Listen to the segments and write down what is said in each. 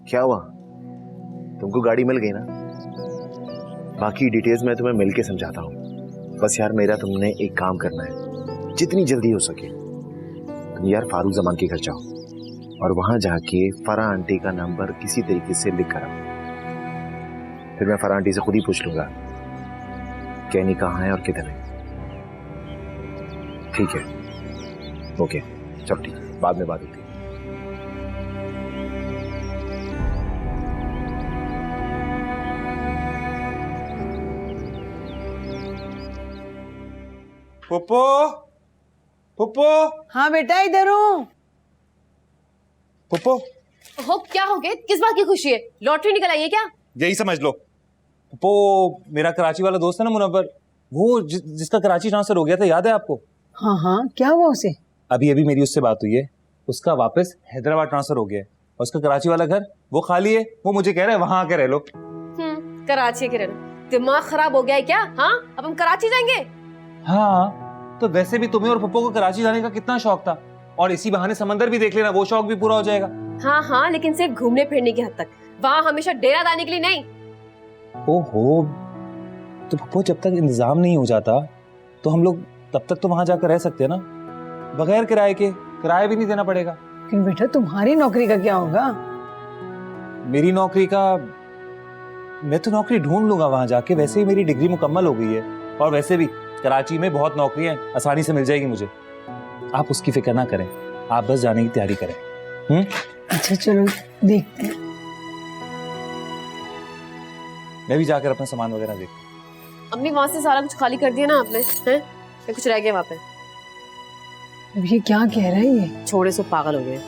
क्या हुआ? तुमको गाड़ी मिल गई ना? बाकी डिटेल्स मैं तुम्हें मिल के समझाता हूँ। बस यार मेरा तुमने एक काम करना है, जितनी जल्दी हो सके तुम यार फारूक जमान के घर जाओ और वहां जाके फराह आंटी का नंबर किसी तरीके से लिख कर आओ। फिर मैं फराह आंटी से खुद ही पूछ लूंगा कैनी कहाँ है और किधर है। ठीक है? ओके चलो ठीक है, बाद में बात होती है। पुप्पो, पुप्पो। हाँ बेटा इधर हूँ। पुप्पो, हो क्या हो गया? किस बात की खुशी है? लॉटरी निकल आई है क्या? यही समझ लो। पुप्पो, मेरा कराची वाला दोस्त है ना मुनव्वर, वो जिसका कराची ट्रांसफर हो गया था, याद है आपको? हाँ हाँ, क्या हुआ उसे? अभी अभी मेरी उससे बात हुई है, उसका वापस हैदराबाद ट्रांसफर हो गया है और उसका कराची वाला घर वो खाली है। वो मुझे कह रहा है वहां आके रह लो। कराची के रहना, दिमाग खराब हो गया है क्या? हाँ, अब हम कराची जाएंगे? हाँ, तो वैसे भी तुम्हें और पुप्पो को कराची जाने का कितना शौक था, और इसी बहाने समंदर भी देख लेना, वो शौक भी पूरा हो जाएगा। हाँ हाँ, लेकिन सिर्फ घूमने फिरने की हद तक, वहाँ हमेशा डेरा डालने के लिए नहीं। ओहो, तो पुप्पो जब तक इंतजाम नहीं हो जाता तो हम लोग तब तक तो वहां जाकर रह सकते हैं ना, बगैर किराए के। किराया भी नहीं देना पड़ेगा। लेकिन बेटा तुम्हारी नौकरी का क्या होगा? मेरी नौकरी का, मैं तो नौकरी ढूंढ लूंगा वहां जाके। वैसे ही मेरी डिग्री मुकम्मल हो गई है, और वैसे भी कराची में बहुत नौकरियां हैं, आसानी से मिल जाएगी मुझे। आप उसकी फिक्र ना करें, आप बस जाने की तैयारी करें। अच्छा चलो देखते हैं। मैं भी जाकर अपना सामान वगैरह देखता हूं। अम्मी वहां से सारा कुछ खाली कर दिया ना आपने? हैं? या कुछ रह गया वहां पे? अब ये क्या कह रहा है ये? छोड़े सो पागल हो गए।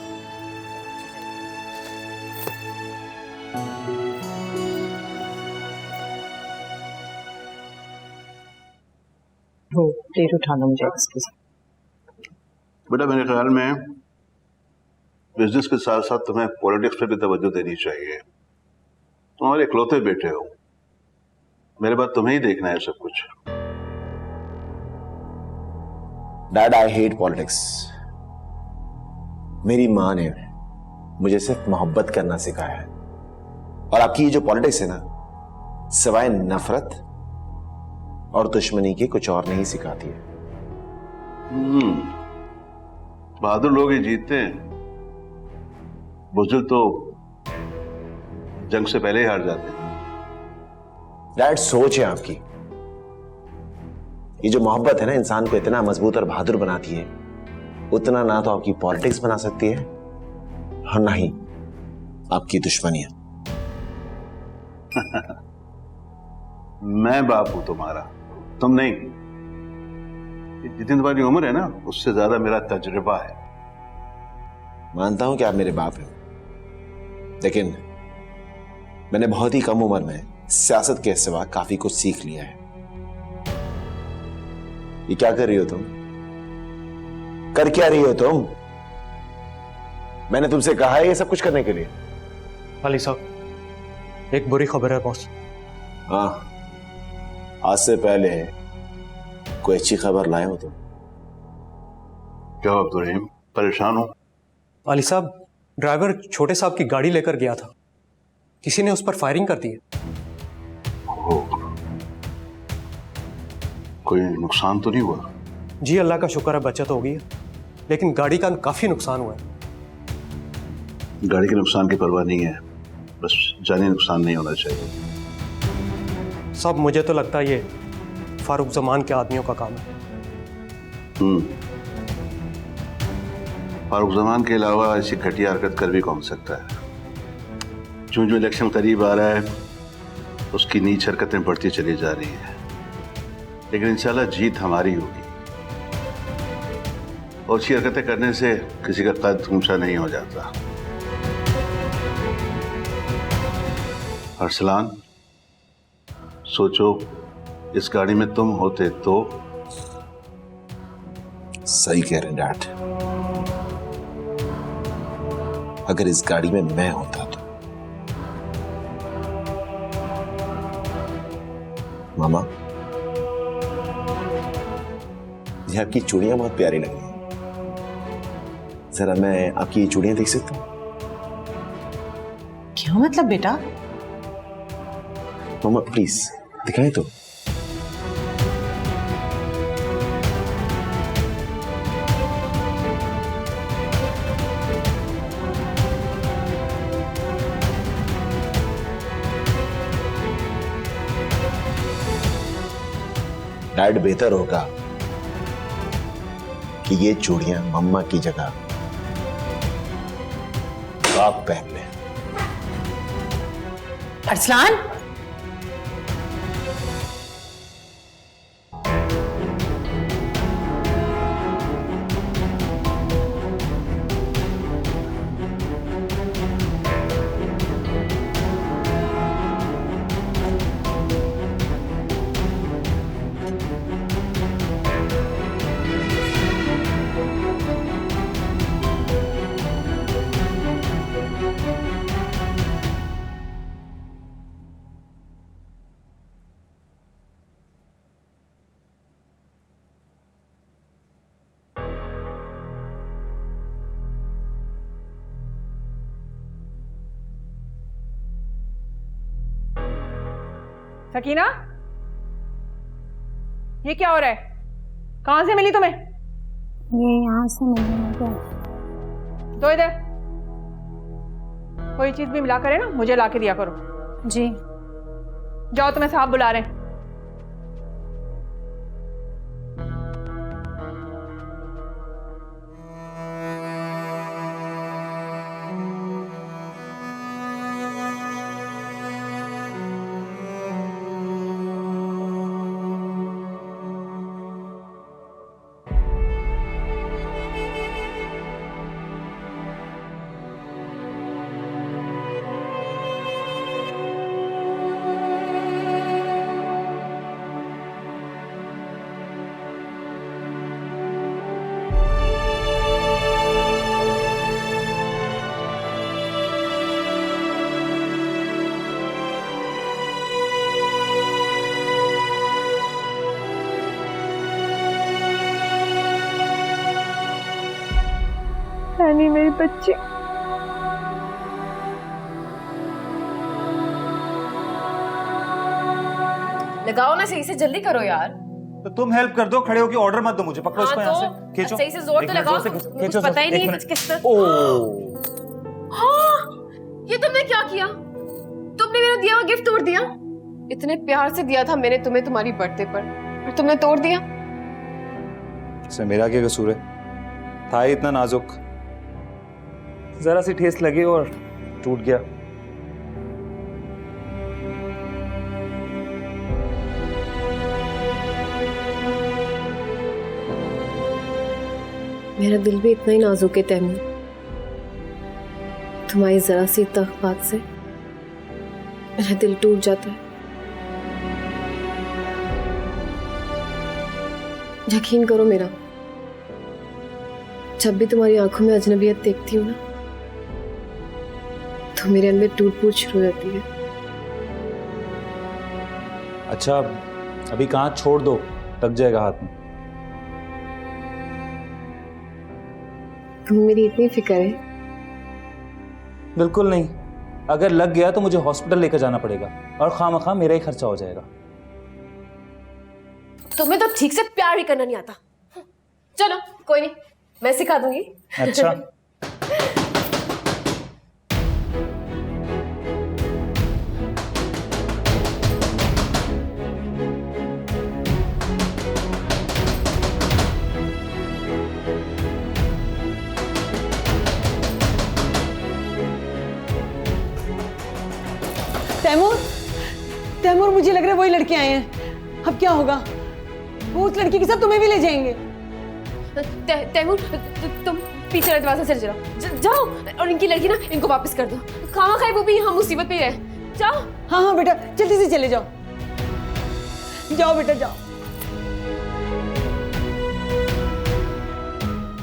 प्लेट उठाना मुझे इसके साथ। बेटा मेरे ख्याल में बिजनेस के साथ साथ तुम्हें पॉलिटिक्स पे भी तवज्जो देनी चाहिए। तुम हमारे इकलौते बेटे हो, मेरे बाद तुम्हें ही देखना है सब कुछ। Dad I hate politics. मेरी मां ने मुझे सिर्फ मोहब्बत करना सिखाया है, और आपकी ये जो पॉलिटिक्स है ना, सिवाय नफरत और दुश्मनी के कुछ और नहीं सिखाती है। बहादुर लोग ही जीतते हैं, बुज़दिल तो जंग से पहले ही हार जाते हैं। डैड सोच है आपकी, ये जो मोहब्बत है ना इंसान को इतना मजबूत और बहादुर बनाती है, उतना ना तो आपकी पॉलिटिक्स बना सकती है और ना ही आपकी दुश्मनियां। मैं बाप हूं तुम्हारा, तुम नहीं। जितनी तुम्हारी उम्र है ना, उससे ज्यादा मेरा तजुर्बा है। मानता हूं कि आप मेरे बाप हैं, लेकिन मैंने बहुत ही कम उम्र में सियासत के सिवा काफी कुछ सीख लिया है। ये क्या कर रही हो तुम? कर क्या रही हो तुम? मैंने तुमसे कहा है ये सब कुछ करने के लिए। अली साहब, एक बुरी खबर है बॉस। हाँ, आज से पहले कोई अच्छी खबर लाए हो तुम? क्या अब्दुर्रहीम, परेशान हो? अली साहब, ड्राइवर छोटे साहब की गाड़ी लेकर गया था, किसी ने उस पर फायरिंग कर दी है। कोई नुकसान तो नहीं हुआ? जी अल्लाह का शुक्र है, बचत हो गई है, लेकिन गाड़ी का काफी नुकसान हुआ है। गाड़ी के नुकसान की परवाह नहीं है, बस जानी नुकसान नहीं होना चाहिए। सब मुझे तो लगता है ये फारूक जमान के आदमियों का काम है। फारूक जमान के अलावा ऐसी घटिया हरकत कर भी कौन सकता है? जो जो इलेक्शन करीब आ रहा है, उसकी नीच हरकतें बढ़ती चली जा रही हैं, लेकिन इंशाल्लाह जीत हमारी होगी। और अच्छी हरकतें करने से किसी का कद ऊंचा नहीं हो जाता। अरसलान, सोचो इस गाड़ी में तुम होते तो। सही कह रहे डैड, अगर इस गाड़ी में मैं होता तो। मामा, ये आपकी चूड़ियां बहुत प्यारी लग रही हैं। जरा मैं आपकी चूड़ियां देख सकता हूं? क्या मतलब बेटा? मम्मा प्लीज दिखाएं तो। डैड बेहतर होगा कि ये चूड़ियां मम्मा की जगह आप पहन ले। अरसलान, सकीना, ये क्या हो रहा है? कहां से मिली तुम्हें? ये यहाँ से मिली मुझे। दो इधर। कोई चीज भी मिला करे ना मुझे ला के दिया करो। जी। जाओ, तुम्हें साहब बुला रहे हैं। नहीं मेरी बच्ची। लगाओ ना सही से, जल्दी करो यार। तो तुम हेल्प कर दो, खड़े होके ऑर्डर मत दो मुझे। पकड़ो इसको यहाँ से, तो खींचो सही से जोर एक तो मिनट, लगाओ। जोर से कुछ खींचो, पता ही एक नहीं मिनट। किस तरह। ओह, हाँ, ये तुमने क्या किया? तुमने मेरा दिया हुआ गिफ्ट तोड़ दिया। इतने प्यार से दिया था मैंने तुम्हें तुम्हारी बर्थडे पर, और तुमने तोड़ दिया। इसमें मेरा क्या कसूर है? था ही इतना नाजुक, जरा सी ठेस लगी और टूट गया। मेरा दिल भी इतना ही नाजुक है तैमूर। तुम्हारी जरा सी बात से मेरा दिल टूट जाता है। यकीन करो मेरा, जब भी तुम्हारी आंखों में अजनबियत देखती हूँ ना, तो मेरे अंदर टूट फूट शुरू हो जाती है। अच्छा, अभी कहाँ छोड़ दो, लग जाएगा हाथ में। तुम्हें मेरी इतनी फिक्र है? बिल्कुल नहीं, अगर लग गया तो मुझे हॉस्पिटल लेकर जाना पड़ेगा और खामखा मेरा ही खर्चा हो जाएगा। तुम्हें तो ठीक से प्यार भी करना नहीं आता। चलो कोई नहीं, मैं सिखा दूंगी। अच्छा। तैमूर, तैमूर मुझे लग रहा है वही लड़के आए हैं। अब क्या होगा? वो उस लड़की के साथ तुम्हें भी ले जाएंगे। तैमूर, तुम पीछे वाले दरवाजे से जाओ और इनकी लड़की ना इनको वापस कर दो। खामा खाए वो भी हम मुसीबत में है। जाओ। हाँ हाँ बेटा, जल्दी से चले जाओ। जाओ बेटा जाओ।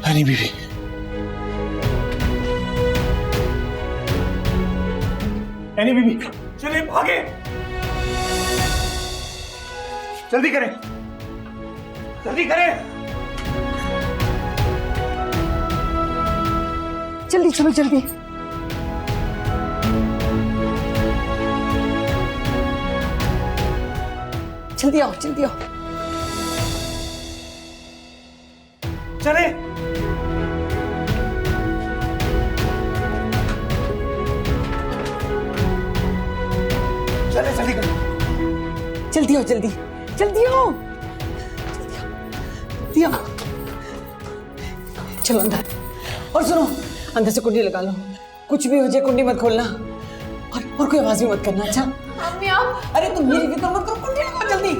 हनी बीबी, एनी बीबी, चलिए भागे, जल्दी करें, जल्दी करें। जल्दी चलो जल्दी। जल्दी आओ जल्दी आओ। चले। चले जल्दी करो। जल्दी आओ जल्दी जल्दी आओ जल्दी आओ। चलो अंदर। और सुनो, अंदर से कुंडी लगा लो, कुछ भी हो जाए कुंडी मत खोलना और कोई आवाज भी मत करना। अच्छा मम्मी आप अरे तुम मेरी फिक्र मत करो, कुंडी लगाओ जल्दी।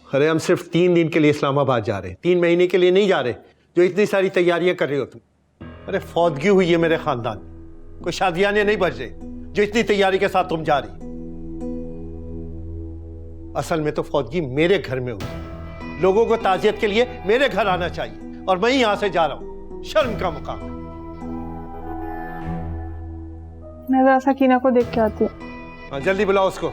अरे हम सिर्फ 3 दिन के लिए इस्लामाबाद जा रहे हैं, 3 महीने के लिए नहीं जा रहे जो इतनी सारी तैयारियां कर रहे हो तुम। अरे फौतगी हुई है मेरे खानदान, कोई शादियाने नहीं बज रहे जो इतनी तैयारी के साथ तुम जा रही। असल में तो फौतगी मेरे घर में हुई, लोगों को ताजियत के लिए मेरे घर आना चाहिए और मैं यहां से जा रहा हूं। शर्म का मुकाम है। मैं जरा सकीना को देख के आती हूँ। हाँ, जल्दी बुलाओ उसको।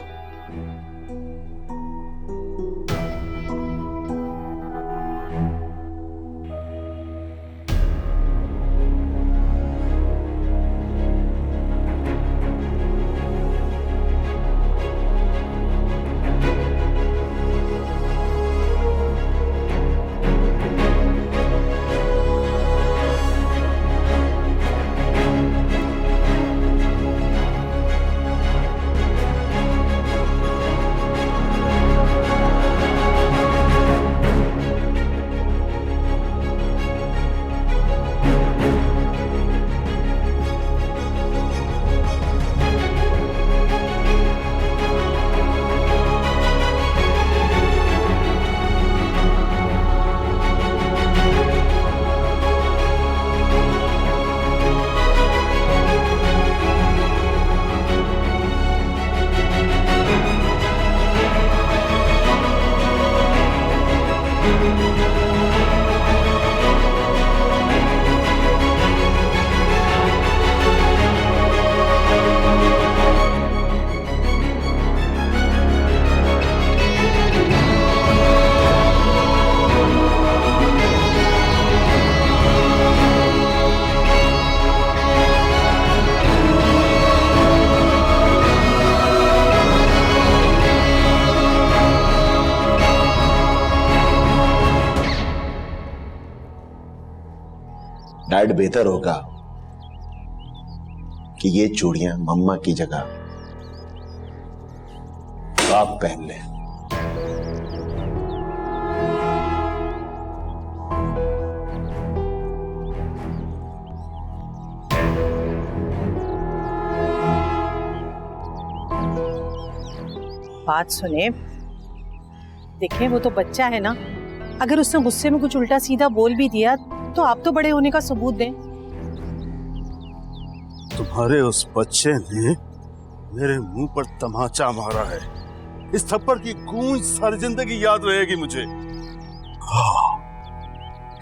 डैड बेहतर होगा कि ये चूड़ियां मम्मा की जगह आप पहन ले। बात सुने, देखें वो तो बच्चा है ना, अगर उसने गुस्से में कुछ उल्टा सीधा बोल भी दिया तो आप तो बड़े होने का सबूत दें। तुम्हारे उस बच्चे ने मेरे मुंह पर तमाचा मारा है, इस थप्पड़ की गूंज सारी जिंदगी याद रहेगी मुझे।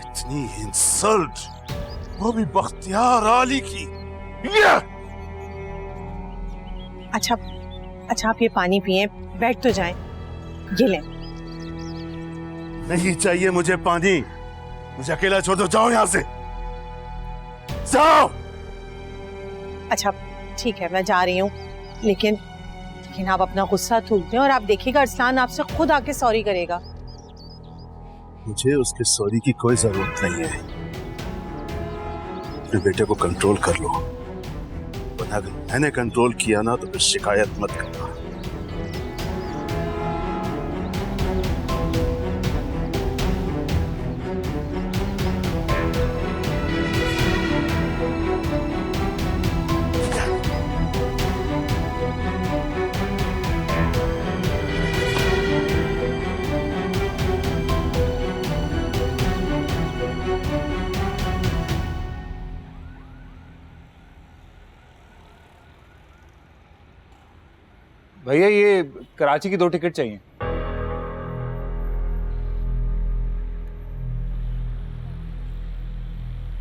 इतनी इंसल्ट, वो भी बख्तियार आली की। अच्छा आप ये पानी पिए, बैठ तो जाएं। ये लें। नहीं चाहिए मुझे पानी, मुझे अकेला छोड़ दो, जाओ यहां से, जाओ। अच्छा ठीक है, मैं जा रही हूँ, लेकिन आप अपना गुस्सा थूक दें और आप देखिएगा अरसलान आपसे खुद आके सॉरी करेगा। मुझे उसके सॉरी की कोई जरूरत नहीं है। अपने बेटे को कंट्रोल कर लो, वरना अगर मैंने कंट्रोल किया ना तो फिर शिकायत मत करना। भैया ये कराची की 2 टिकट चाहिए।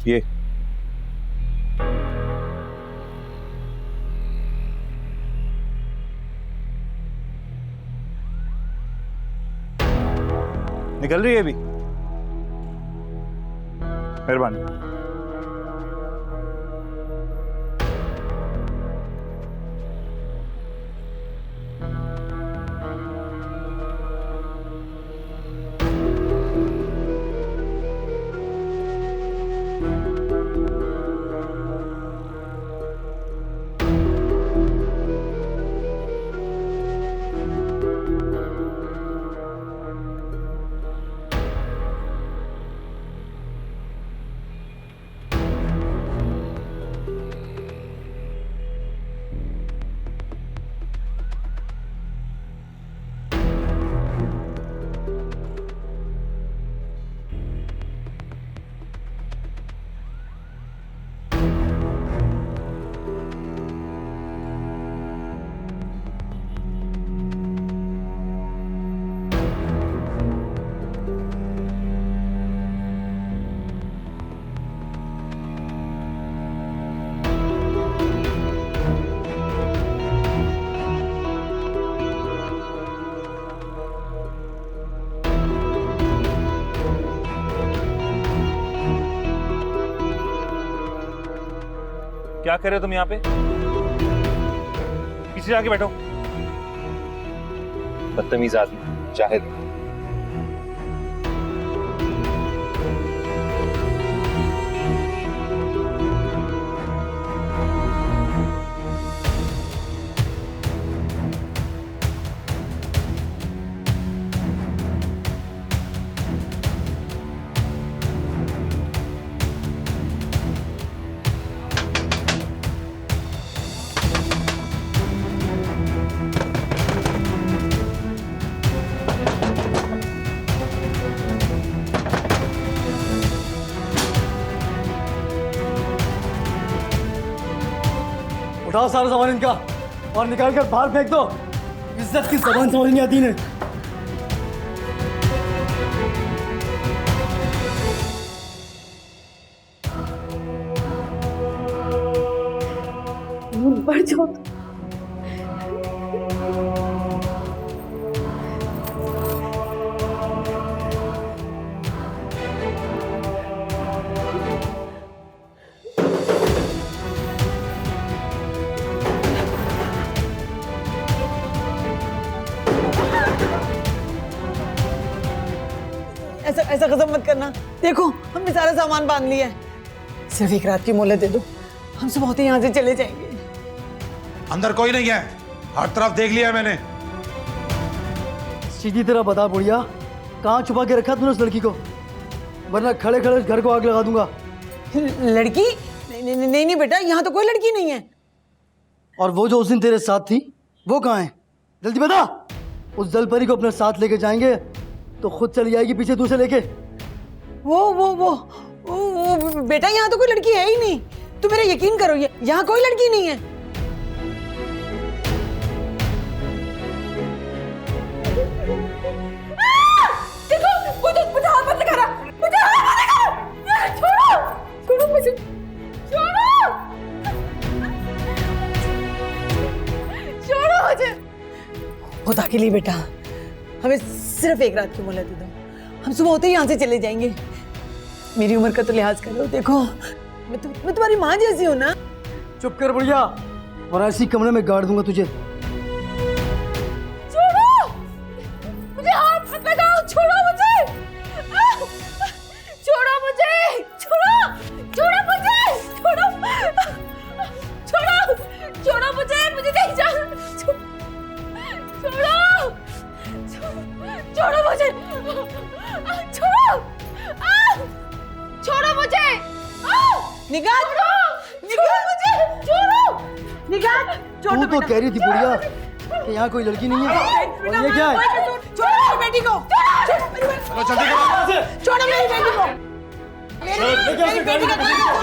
ये निकल रही है अभी? मेहरबानी। क्या कर रहे हो तुम यहाँ पे? पीछे जाके बैठो। बदतमीज आदमी जाहिद। उठाओ सारा सामान इनका और निकाल कर बाहर फेंक दो। इज्जत की जबान समझ नहीं आती इन्हें। बढ़ जाओ। ऐसा कसम मत करना। देखो हमने सारा सामान बांध लिया है, सिर्फ एक रात की मोहलत दे दो, हम सब होते यहाँ से चले जाएंगे। अंदर कोई नहीं है, हर तरफ देख लिया है मैंने। सीधी तरह बता बुढ़िया, कहाँ छुपा के रखा तूने उस लड़की को, वरना खड़े खड़े घर को आग लगा दूंगा। लड़की? नहीं बेटा, यहाँ तो कोई लड़की नहीं है। और वो जो उस दिन तेरे साथ थी वो कहाँ है? जल्दी बता। उस जलपरी को अपने साथ लेके जाएंगे तो खुद चली जाएगी पीछे तू से लेके। वो बेटा, यहाँ तो कोई लड़की है ही नहीं। तू मेरा यकीन करो, यहाँ कोई लड़की नहीं है। देखो, मुझे हाथ मत लगा रहा, मुझे हाथ मत लगा रहा। छोड़ो मुझे, छोड़ो मुझे। खुदा के लिए बेटा, हमें सिर्फ एक रात की मोहलत दे दो, हम सुबह होते ही यहाँ से चले जाएंगे। मेरी उम्र का तो लिहाज करो। देखो मैं तुम्हारी माँ जैसी हूँ ना। चुप कर बुढ़िया, वरना इसी कमरे में गाड़ दूंगा तुझे। छोड़ो मुझे, हाथ मत लगाओ। छोड़ो मुझे, छोड़ो मुझे, छोड़ो मुझे, छोड़ो मुझे, मुझे नहीं जाना। छोड़ो मुझे, छोड़ो मुझे। निगाह, तू तो कह रही थी बुढ़िया कि यहाँ कोई लड़की नहीं है, और ये क्या है? छोड़ो मेरी बेटी को, जल्दी करो, छोड़ो मेरी बेटी को, मेरी बेटी का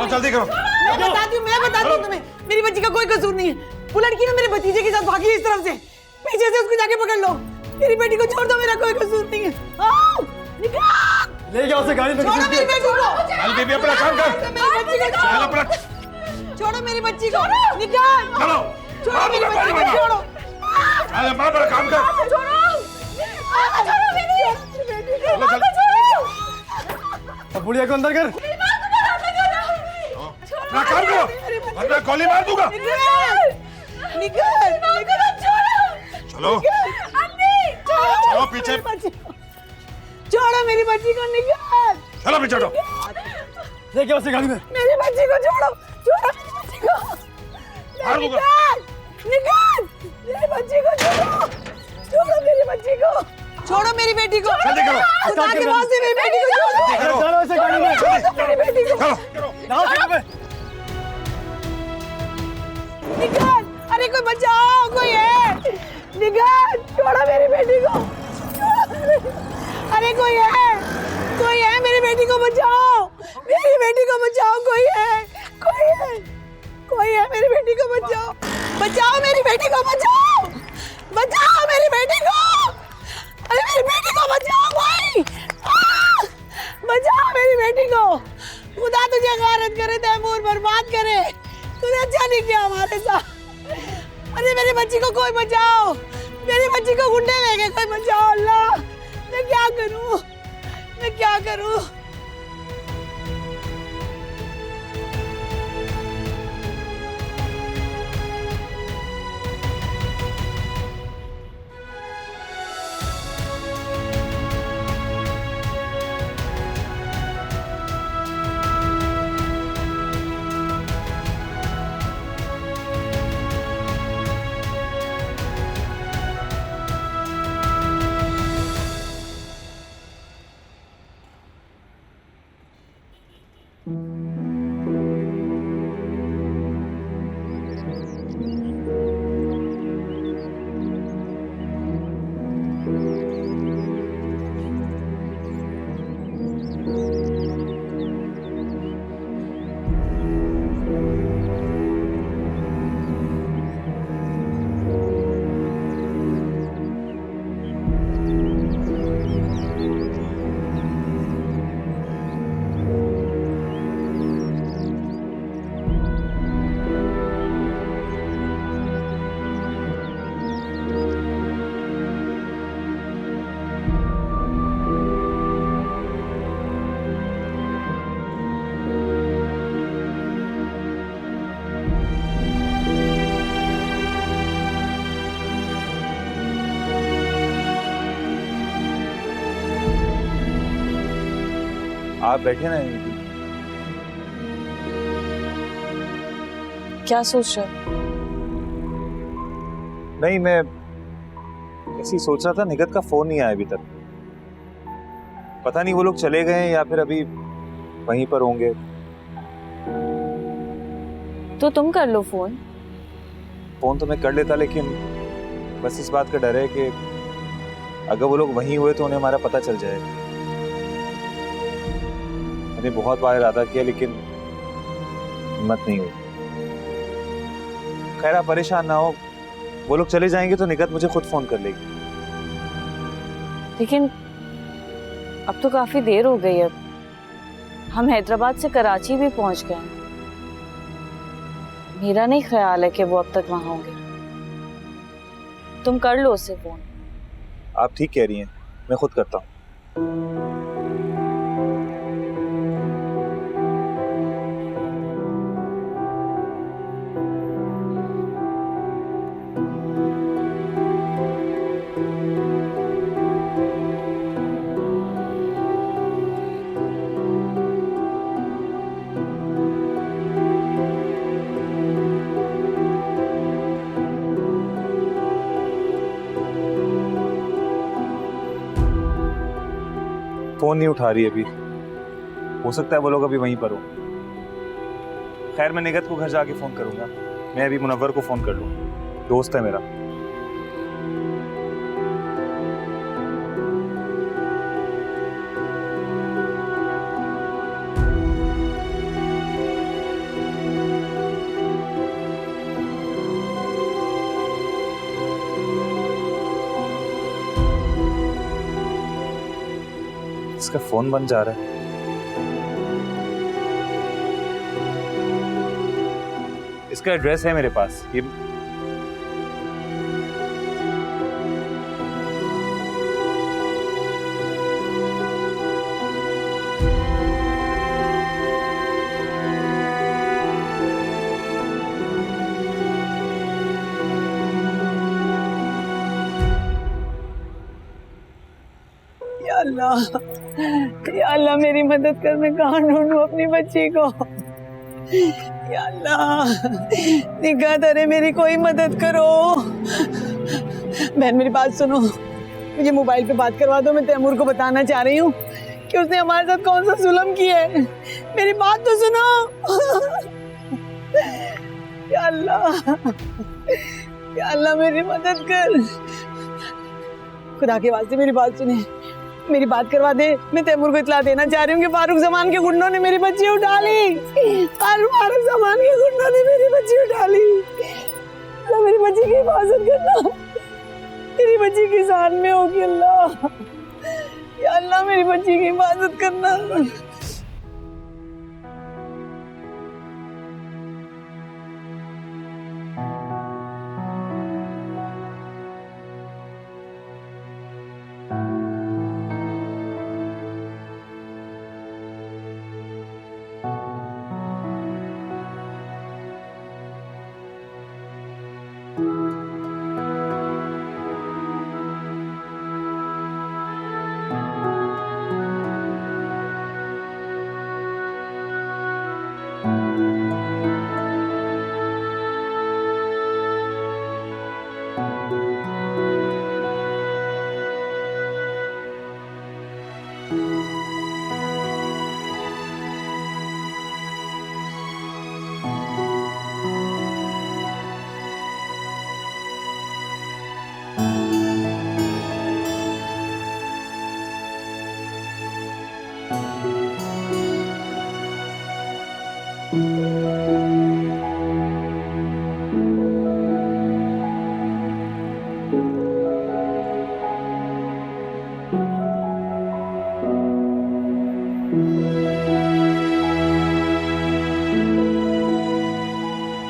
जल्दी करो। मैं बताती हूँ तुम्हें, मेरी बच्ची का कोई कसूर नहीं है। वो लड़की ना मेरे भतीजे के साथ भागी है इस तरफ से, पीछे से उसको जाके पकड़ लो। मेरी बेटी को छोड़ दो, मेरा कोई कसूर नहीं है। ले जाओ उसे गाड़ी में। छोड़ो मेरी बेटी को, चल बेबी अपना काम कर, चल अपना। छोड़ो मेरी बच्ची को, निकाल। चलो, छोड़ो मेरी बच्ची को, छोड़ो। चल अपना काम कर। छोड़ो मेरी बेटी को। अब बुढ़िया को अंदर कर। अपना काम करो, वरना गोली मार दूंगा। चलो चलो पीछे, छोड़ो मेरी बच्ची को, निकाल। चलो पीछे हटो। लेके उसे गाड़ी में। मेरी बच्ची को छोड़ो, छोड़ो मेरी बच्ची को। मार दूंगा। निकाल मेरी बच्ची को, छोड़ो, छोड़ो मेरी बच्ची को, छोड़ो मेरी बेटी को। जल्दी करो। खुदा के वास्ते मेरी बेटी को छोड़ो। चलो उसे गाड़ी में। छोड़ो मेरी बेटी को। लाओ सीट पे। निकाल, अरे कोई बचाओ, कोई है, निकाल, छोड़ो मेरी बेटी को, अरे कोई है, मेरी बेटी को बचाओ, मेरी बेटी को बचाओ, कोई है, मेरी बेटी को बचाओ, बचाओ मेरी बेटी को, बचाओ, बचाओ मेरी बेटी को, अरे मेरी बेटी को बचाओ कोई, बचाओ मेरी बेटी को, खुदा तुझे गारत करे, तैमूर बर्बाद करे, तूने अच्छा नहीं किया हमारे साथ। अरे मेरी बच्ची को कोई बचाओ, मेरी बच्ची को गुंडे ले गए, कोई बचाओ अल्लाह। मैं क्या करूं, मैं क्या करूं। आप बैठे ना। क्या सोच रहे हो? नहीं, मैं ऐसी सोच रहा था, निगत का फोन नहीं आया अभी तक। पता नहीं वो लोग चले गए हैं या फिर अभी वहीं पर होंगे। तो तुम कर लो फोन। फोन तो मैं कर लेता, लेकिन बस इस बात का डर है कि अगर वो लोग वहीं हुए तो उन्हें हमारा पता चल जाए। मैंने बहुत बार इरादा किया लेकिन हिम्मत नहीं हुई। खैर आप परेशान ना हो, वो लोग चले जाएंगे तो निगत मुझे खुद फोन कर लेगी। लेकिन अब तो काफी देर हो गई है, हम हैदराबाद से कराची भी पहुंच गए हैं। मेरा नहीं ख्याल है कि वो अब तक वहां होंगे। तुम कर लो उससे फोन। आप ठीक कह रही हैं, मैं खुद करता हूँ। फोन नहीं उठा रही अभी, हो सकता है वो लोग अभी वहीं पर हो। खैर मैं निगत को घर जाके फोन करूंगा। मैं अभी मुनव्वर को फोन कर लूं, दोस्त है मेरा। इसका फोन बंद जा रहा है। इसका एड्रेस है मेरे पास, ये या अल्लाह मेरी मदद कर, मैं कहाँ ढूंढूं अपनी बच्ची को। या अल्लाह निगाह दरे मेरी कोई मदद करो। बहन मेरी बात सुनो, मुझे मोबाइल पे बात करवा दो। मैं तैमूर को बताना चाह रही हूँ कि उसने हमारे साथ कौन सा जुल्म किया है। मेरी बात तो सुनो। या अल्लाह मेरी मदद कर। खुदा के वास्ते मेरी बात सुने, मेरी बात करवा दे। मैं तैमूर को इतला देना चाह रही हूँ कि फारूक जमान के गुंडों ने मेरी बच्ची उठा ली। फारूक जमान के गुंडों ने मेरी बच्ची उठा ली। अल्लाह मेरी बच्ची की हिफाजत करना, मेरी बच्ची की जान में होगी अल्लाह। या अल्लाह मेरी बच्ची की हिफाजत करना।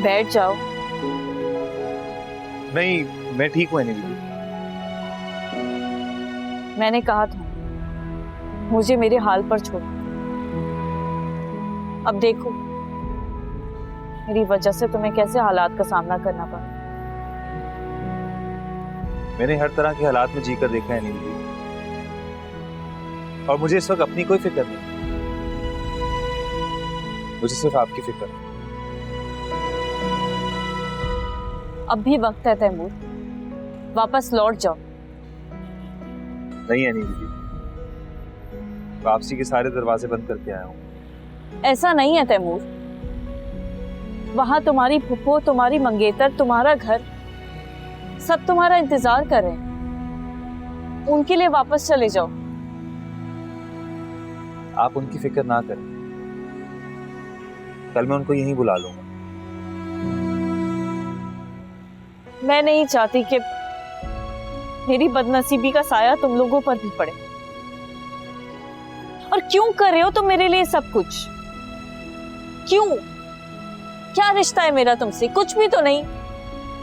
बैठ जाओ। नहीं, मैं ठीक हूँ बीबी। मैंने कहा था मुझे मेरे हाल पर छोड़। अब देखो मेरी वजह से तुम्हें कैसे हालात का सामना करना पड़ा। मैंने हर तरह के हालात में जीकर देखा है बीबी, और मुझे इस वक्त अपनी कोई फिक्र नहीं, मुझे सिर्फ आपकी फिक्र है। अब भी वक्त है तैमूर, वापस लौट जाओ। नहीं बीबी, वापसी के सारे दरवाजे बंद करके आया हूँ। ऐसा नहीं है तैमूर, वहां तुम्हारी फुप्पो, तुम्हारी मंगेतर, तुम्हारा घर सब तुम्हारा इंतजार कर रहे हैं। उनके लिए वापस चले जाओ। आप उनकी फिक्र ना करें, कल मैं उनको यहीं बुला लूंगा। मैं नहीं चाहती कि मेरी बदनसीबी का साया तुम लोगों पर भी पड़े। और क्यों कर रहे हो तुम मेरे लिए सब कुछ? क्यों? क्या रिश्ता है मेरा तुमसे? कुछ भी तो नहीं।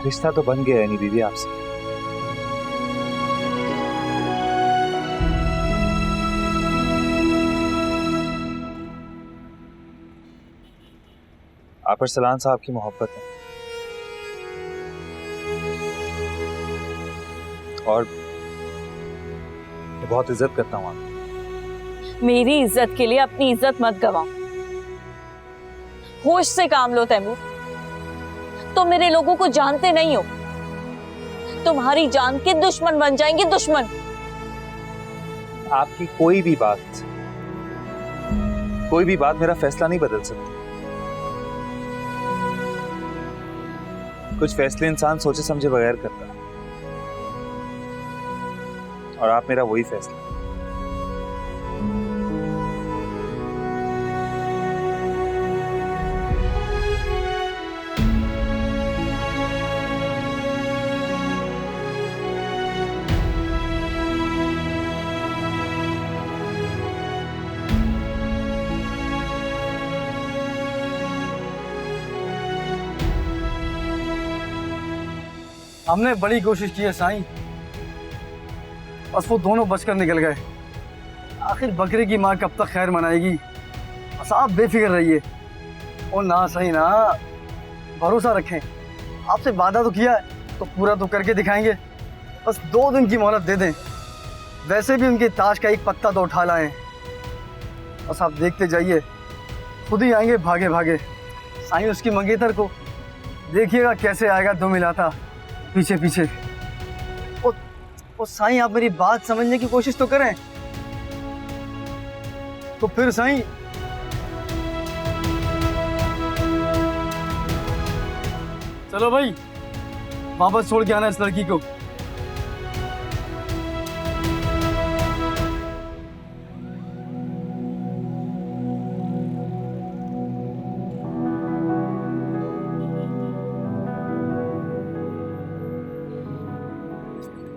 रिश्ता तो बन गया है नहीं दीदी आपसे। आप अरसलान साहब की मोहब्बत है, और मैं बहुत इज्जत करता हूँ आपकी। मेरी इज्जत के लिए अपनी इज्जत मत गवाओ। होश से काम लो तैमूर। तुम मेरे लोगों को जानते नहीं हो, तुम्हारी जान के दुश्मन बन जाएंगे, दुश्मन। आपकी कोई भी बात मेरा फैसला नहीं बदल सकती। कुछ फैसले इंसान सोचे समझे बगैर करता है, और आप मेरा वही फैसला। हमने बड़ी कोशिश की है साईं, बस वो दोनों बचकर निकल गए। आखिर बकरे की माँ कब तक खैर मनाएगी? बस आप बेफिक्र रहिए। और ना सही ना, भरोसा रखें। आपसे वादा तो किया है तो पूरा तो करके दिखाएंगे। बस 2 दिन की मोहलत दे दें। वैसे भी उनकी ताश का एक पत्ता तो उठा लाए, बस आप देखते जाइए, खुद ही आएंगे भागे भागे। साईं उसकी मंगेतर को देखिएगा कैसे आएगा दो मिलाता पीछे पीछे। ओ साईं, आप मेरी बात समझने की कोशिश तो करें। तो फिर साईं, चलो भाई, वापस छोड़ के आना इस लड़की को।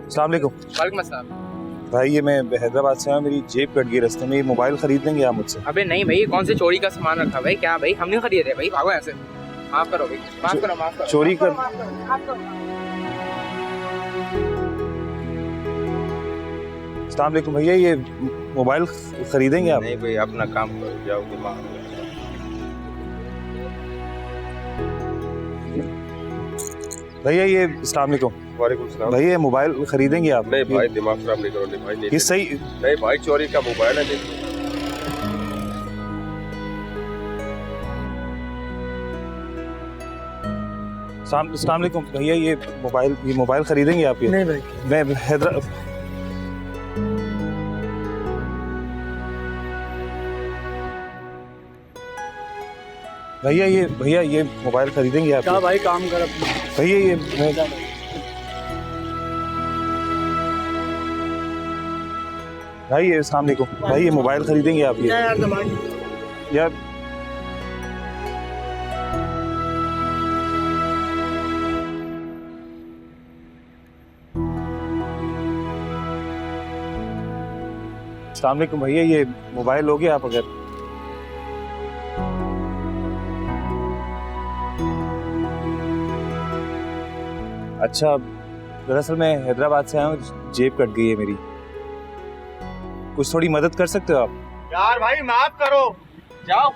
अस्सलाम वालेकुम। वालेकुम अस्सलाम। भाई ये मैं हैदराबाद से आया, मेरी जेब कट गई रास्ते में, ये मोबाइल खरीद लेंगे आप मुझसे? अबे नहीं भाई, कौन से चोरी का सामान रखा भाई? क्या भाई, हमने खरीदे भाई, भागो यहाँ से। माफ करो भाई, माफ करो, माफ करो। चोरी कर अस्सलाम वालेकुम भैया, ये मोबाइल खरीदेंगे आप? नहीं भाई, अपना काम करो, जाओ दिमाग। भैया ये अस्सलाम वालेकुम। वालेकुम सलाम। भैया ये मोबाइल खरीदेंगे आप? नहीं भाई, दिमाग खराब नहीं करो, नहीं भाई, नहीं। ये सही नहीं भाई, चोरी का मोबाइल है, नहीं। अस्सलाम वालेकुम भैया, ये मोबाइल खरीदेंगे आप? ये नहीं भाई, मैं हैदराबाद भैया ये मोबाइल खरीदेंगे आप? क्या भाई, काम कर अपना। भैया ये भाई ये अस्सलाम वालेकुम भाई, ये मोबाइल खरीदेंगे आप? ये यार अस्सलाम वालेकुम भैया, ये मोबाइल लोगे आप अगर? अच्छा, दरअसल मैं हैदराबाद से आया हूँ, जेब कट गई है मेरी, कुछ थोड़ी मदद कर सकते हो आप? यार भाई माफ करो, जाओ।